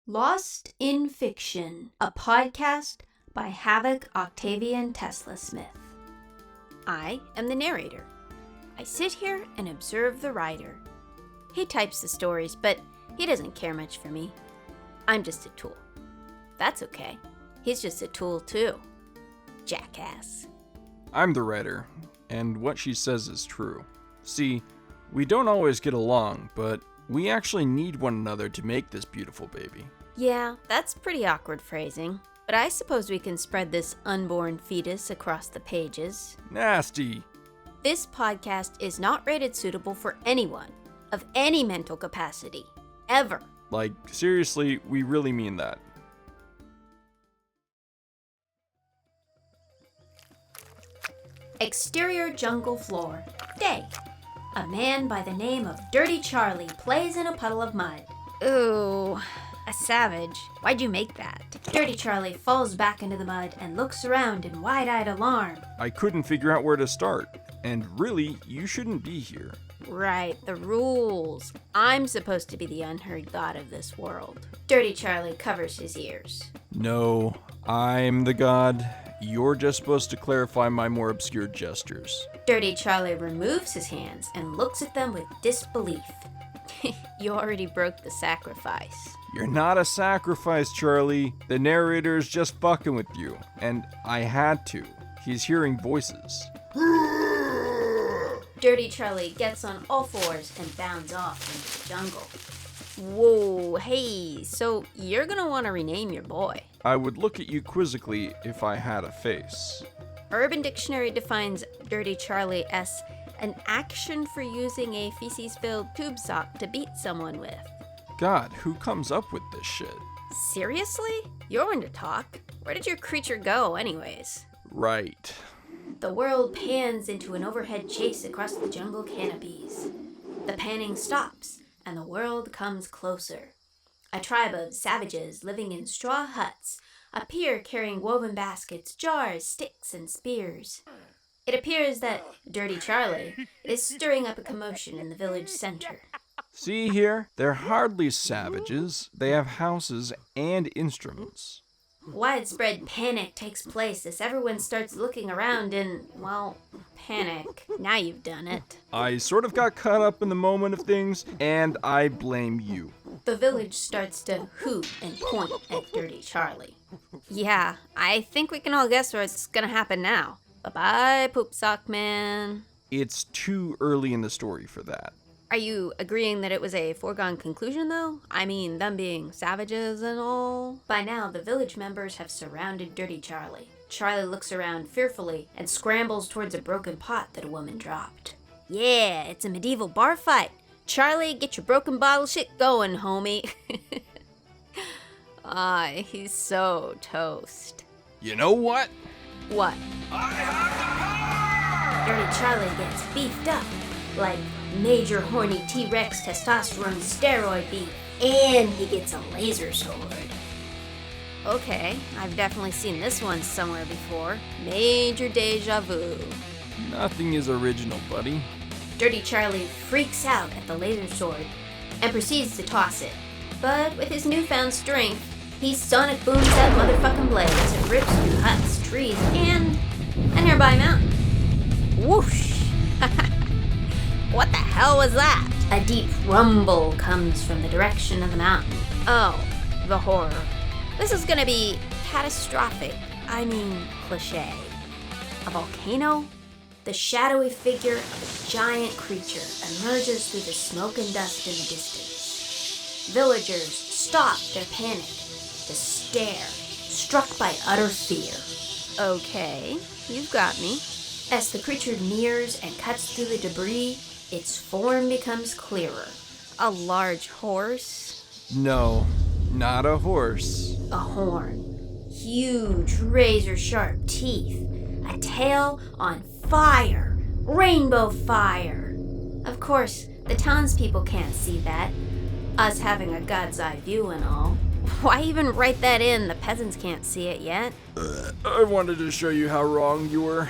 Lost in Fiction, a podcast by Havoc Octavian Tesla Smith. I am the narrator. I sit here and observe the writer. He types the stories, but he doesn't care much for me. I'm just a tool. That's okay. He's just a tool too. Jackass. I'm the writer, and what she says is true. See, we don't always get along, but we actually need one another to make this beautiful baby. Yeah, that's pretty awkward phrasing, but I suppose we can spread this unborn fetus across the pages. Nasty! This podcast is not rated suitable for anyone of any mental capacity, ever. Like, seriously, we really mean that. Exterior jungle floor. Day. A man by the name of Dirty Charlie plays in a puddle of mud. Ooh, a savage. Why'd you make that? Dirty Charlie falls back into the mud and looks around in wide-eyed alarm. I couldn't figure out where to start, and really, you shouldn't be here. Right, the rules. I'm supposed to be the unheard god of this world. Dirty Charlie covers his ears. No, I'm the god. You're just supposed to clarify my more obscure gestures. Dirty Charlie removes his hands and looks at them with disbelief. You already broke the sacrifice. You're not a sacrifice, Charlie. The narrator's just fucking with you, and I had to. He's hearing voices. Dirty Charlie gets on all fours and bounds off into the jungle. Whoa, hey, so you're gonna want to rename your boy. I would look at you quizzically if I had a face. Urban Dictionary defines Dirty Charlie as an action for using a feces-filled tube sock to beat someone with. God, who comes up with this shit? Seriously? You're one to talk. Where did your creature go, anyways? Right. The world pans into an overhead chase across the jungle canopies. The panning stops, and the world comes closer. A tribe of savages living in straw huts appear carrying woven baskets, jars, sticks, and spears. It appears that Dirty Charlie is stirring up a commotion in the village center. See here? They're hardly savages. They have houses and instruments. Widespread panic takes place as everyone starts looking around in, well, panic. Now you've done it. I sort of got caught up in the moment of things, and I blame you. The village starts to hoot and point at Dirty Charlie. Yeah, I think we can all guess what's gonna happen now. Bye-bye, Poop Sock Man. It's too early in the story for that. Are you agreeing that it was a foregone conclusion, though? I mean, them being savages and all? By now, the village members have surrounded Dirty Charlie. Charlie looks around fearfully and scrambles towards a broken pot that a woman dropped. Yeah, it's a medieval bar fight. Charlie, get your broken bottle shit going, homie. He's so toast. You know what? What? I have the power! Dirty Charlie gets beefed up, like major horny T-Rex testosterone steroid beef, and he gets a laser sword. Okay, I've definitely seen this one somewhere before. Major deja vu. Nothing is original, buddy. Dirty Charlie freaks out at the laser sword and proceeds to toss it. But with his newfound strength, he sonic booms that motherfucking blades and rips through huts, trees, and a nearby mountain. Whoosh! What the hell was that? A deep rumble comes from the direction of the mountain. Oh, the horror. This is gonna be catastrophic. I mean, cliche. A volcano? The shadowy figure of a giant creature emerges through the smoke and dust in the distance. Villagers stop their panic to stare, struck by utter fear. Okay, you've got me. As the creature nears and cuts through the debris, its form becomes clearer. A large horse? No, not a horse. A horn. Huge, razor-sharp teeth. A tail on fire. Rainbow fire. Of course, the townspeople can't see that. Us having a god's eye view and all. Why even write that in? The peasants can't see it yet. I wanted to show you how wrong you were.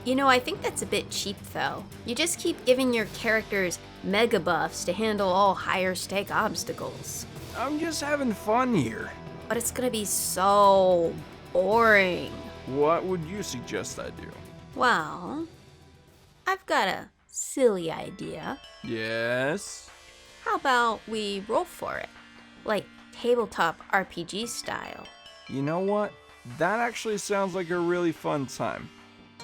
You know, I think that's a bit cheap, though. You just keep giving your characters mega buffs to handle all higher stake obstacles. I'm just having fun here. But it's gonna be so boring. What would you suggest I do? Well, I've got a silly idea. Yes? How about we roll for it? Like tabletop RPG style. You know what? That actually sounds like a really fun time.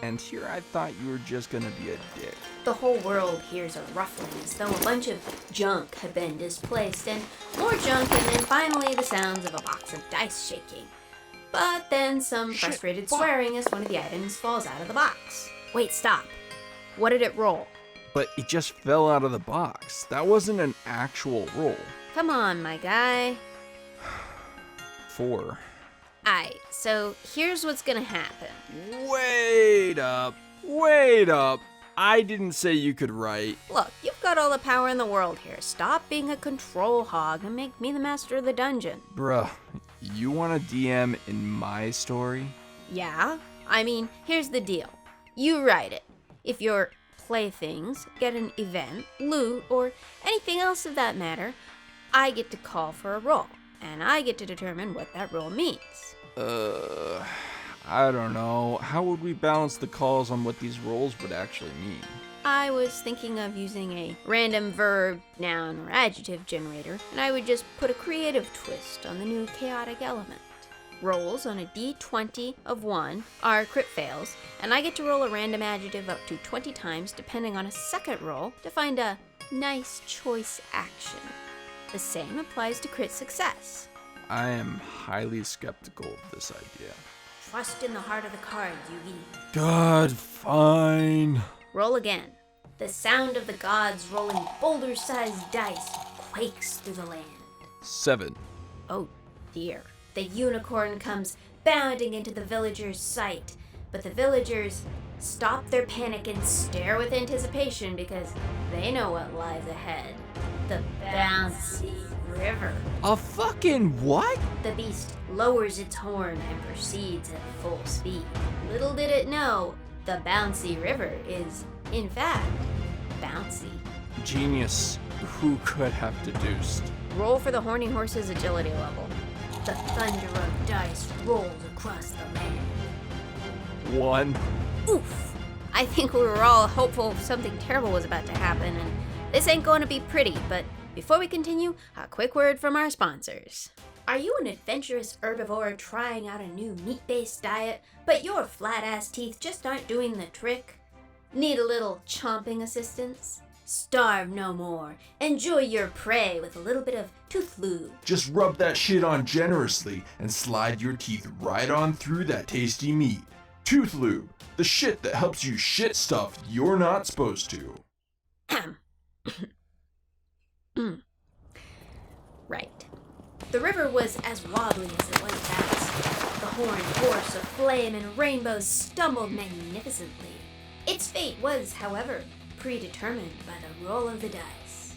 And here I thought you were just gonna be a dick. The whole world hears a ruffling as though a bunch of junk had been displaced, and more junk, and then finally the sounds of a box of dice shaking. But then some frustrated swearing as one of the items falls out of the box. Wait, stop. What did it roll? But it just fell out of the box. That wasn't an actual roll. Come on, my guy. 4. Aight, so here's what's gonna happen. Wait up. Wait up. I didn't say you could write. Look, you've got all the power in the world here. Stop being a control hog and make me the master of the dungeon. Bruh, you want a DM in my story? Yeah? I mean, here's the deal. You write it. If your playthings get an event, loot, or anything else of that matter, I get to call for a roll, and I get to determine what that roll means. I don't know. How would we balance the calls on what these rolls would actually mean? I was thinking of using a random verb, noun, or adjective generator, and I would just put a creative twist on the new chaotic element. Rolls on a d20 of 1 are crit fails, and I get to roll a random adjective up to 20 times depending on a second roll to find a nice choice action. The same applies to crit success. I am highly skeptical of this idea. Trust in the heart of the card, Yugi. God, fine. Roll again. The sound of the gods rolling boulder-sized dice quakes through the land. 7. Oh dear. The unicorn comes bounding into the villagers' sight, but the villagers stop their panic and stare with anticipation because they know what lies ahead. The bouncy river. A fucking what? The beast lowers its horn and proceeds at full speed. Little did it know, the bouncy river is, in fact, bouncy. Genius. Who could have deduced? Roll for the horny horse's agility level. The thunder of dice rolls across the land. 1. Oof! I think we were all hopeful something terrible was about to happen, and this ain't going to be pretty, but before we continue, a quick word from our sponsors. Are you an adventurous herbivore trying out a new meat-based diet, but your flat-ass teeth just aren't doing the trick? Need a little chomping assistance? Starve no more. Enjoy your prey with a little bit of Toothlube. Just rub that shit on generously and slide your teeth right on through that tasty meat. Toothlube, the shit that helps you shit stuff you're not supposed to. Right. The river was as wobbly as it was fast. The horned horse of flame and rainbows stumbled magnificently. Its fate was, however, predetermined by the roll of the dice.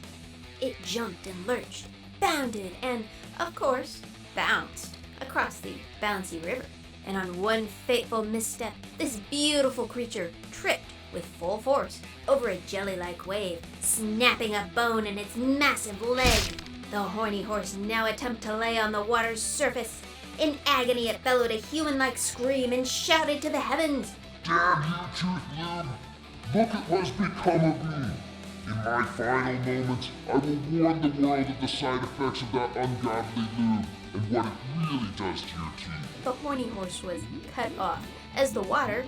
It jumped and lurched, bounded, and, of course, bounced across the bouncy river. And on one fateful misstep, this beautiful creature tripped with full force over a jelly-like wave, snapping a bone in its massive leg. The horny horse now attempted to lay on the water's surface. In agony, it bellowed a human-like scream and shouted to the heavens. Damn you, Toothlube! Look at what's become of me! In my final moments, I will warn the world of the side effects of that ungodly lube and what it really does to your teeth. The horny horse was cut off as the water,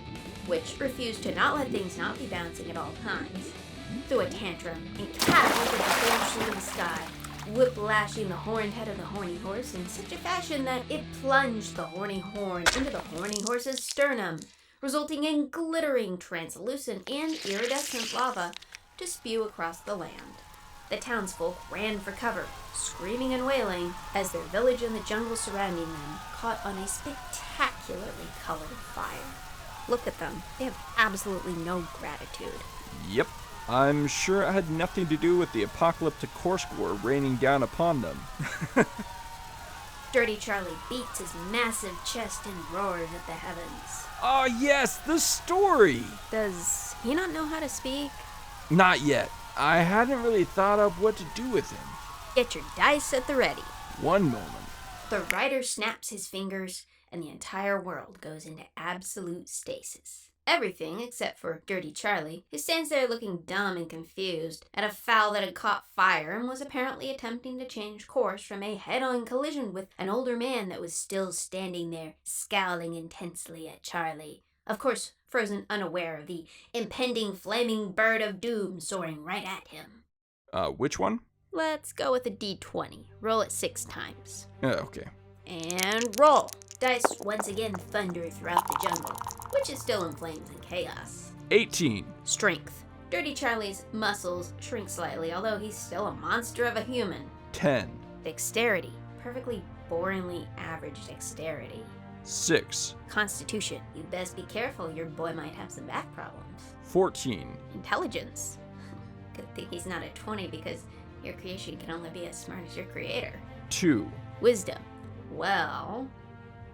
which refused to not let things not be bouncing at all times, threw a tantrum and catapulted the horse into the sky, whiplashing the horned head of the horny horse in such a fashion that it plunged the horny horn into the horny horse's sternum, resulting in glittering, translucent, and iridescent lava to spew across the land. The townsfolk ran for cover, screaming and wailing, as their village and the jungle surrounding them caught on a spectacularly colored fire. Look at them. They have absolutely no gratitude. Yep. I'm sure it had nothing to do with the apocalyptic horse gore raining down upon them. Dirty Charlie beats his massive chest and roars at the heavens. Oh yes, the story! Does he not know how to speak? Not yet. I hadn't really thought of what to do with him. Get your dice at the ready. one moment. The writer snaps his fingers, and the entire world goes into absolute stasis. Everything except for Dirty Charlie, who stands there looking dumb and confused at a fowl that had caught fire and was apparently attempting to change course from a head-on collision with an older man that was still standing there, scowling intensely at Charlie. Of course, frozen unaware of the impending flaming bird of doom soaring right at him. Which one? Let's go with a D20. Roll it 6 times. Okay. And roll. Dice once again thunder throughout the jungle, which is still in flames and chaos. 18. Strength. Dirty Charlie's muscles shrink slightly, although he's still a monster of a human. 10. Dexterity. Perfectly boringly average dexterity. 6. Constitution. You best be careful, your boy might have some back problems. 14. Intelligence. Good thing he's not a 20 because your creation can only be as smart as your creator. 2. Wisdom. Well,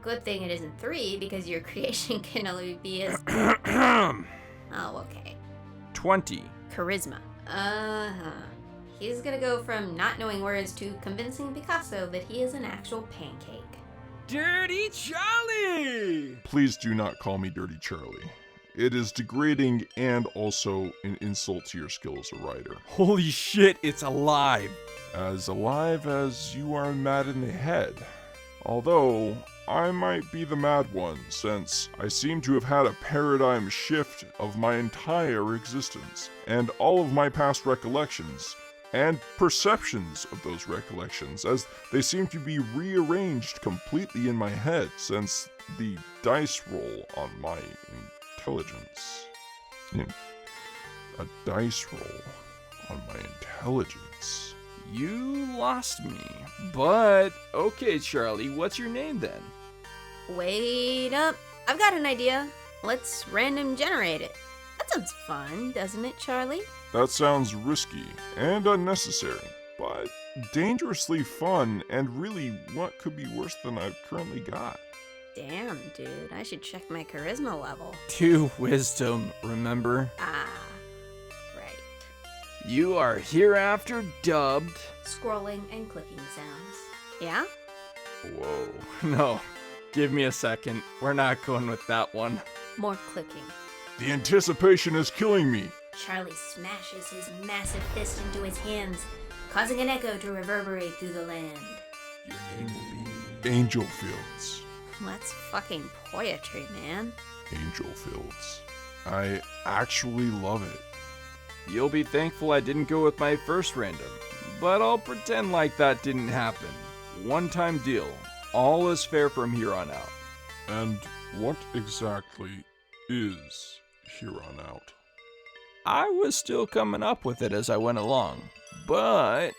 good thing it isn't 3 because your creation can only be as... Oh, okay. 20. Charisma. He's gonna go from not knowing words to convincing Picasso that he is an actual pancake. Dirty Charlie! Please do not call me Dirty Charlie. It is degrading and also an insult to your skill as a writer. Holy shit, it's alive! As alive as you are mad in the head. Although, I might be the mad one, since I seem to have had a paradigm shift of my entire existence, and all of my past recollections, and perceptions of those recollections, as they seem to be rearranged completely in my head since the dice roll on my intelligence. A dice roll on my intelligence. You lost me. But, okay, Charlie, what's your name then? Wait up. I've got an idea. Let's random generate it. That sounds fun, doesn't it, Charlie? That sounds risky and unnecessary, but dangerously fun, and really what could be worse than I've currently got. Damn, dude. I should check my charisma level. 2 wisdom, remember? Ah, right. You are hereafter dubbed... Scrolling and clicking sounds. Yeah? Whoa, no. Give me a second. We're not going with that one. More clicking. The anticipation is killing me. Charlie smashes his massive fist into his hands, causing an echo to reverberate through the land. Your name will be Angel Fields. That's fucking poetry, man. Angel Fields. I actually love it. You'll be thankful I didn't go with my first random, but I'll pretend like that didn't happen. One-time deal. All is fair from here on out. And what exactly is here on out? I was still coming up with it as I went along, but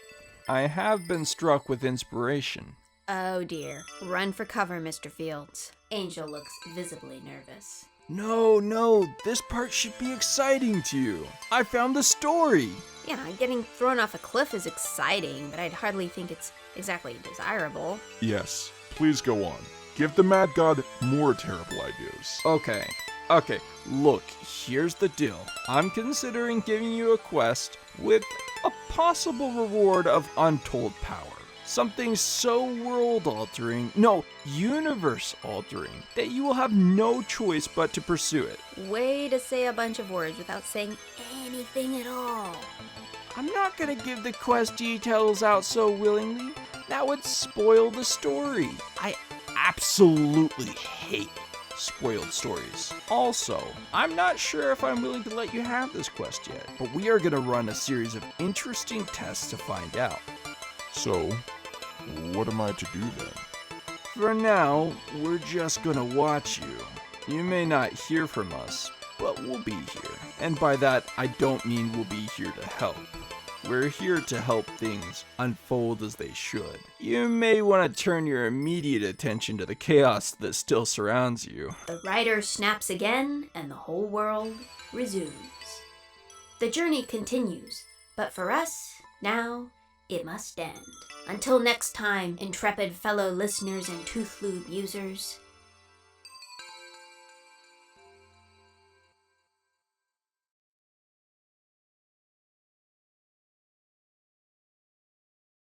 I have been struck with inspiration. Oh dear. Run for cover, Mr. Fields. Angel looks visibly nervous. No, this part should be exciting to you. I found the story. Yeah, getting thrown off a cliff is exciting, but I'd hardly think it's exactly desirable. Yes, please go on. Give the Mad God more terrible ideas. Okay, look, here's the deal. I'm considering giving you a quest with a possible reward of untold power. Something so world-altering, no, universe-altering, that you will have no choice but to pursue it. Way to say a bunch of words without saying anything at all. I'm not gonna give the quest details out so willingly. That would spoil the story. I absolutely hate spoiled stories. Also, I'm not sure if I'm willing to let you have this quest yet, but we are gonna run a series of interesting tests to find out. So, what am I to do then? For now, we're just gonna watch you. You may not hear from us, but we'll be here. And by that, I don't mean we'll be here to help. We're here to help things unfold as they should. You may want to turn your immediate attention to the chaos that still surrounds you. The writer snaps again, and the whole world resumes. The journey continues, but for us, now, it must end. Until next time, intrepid fellow listeners and Toothlube users,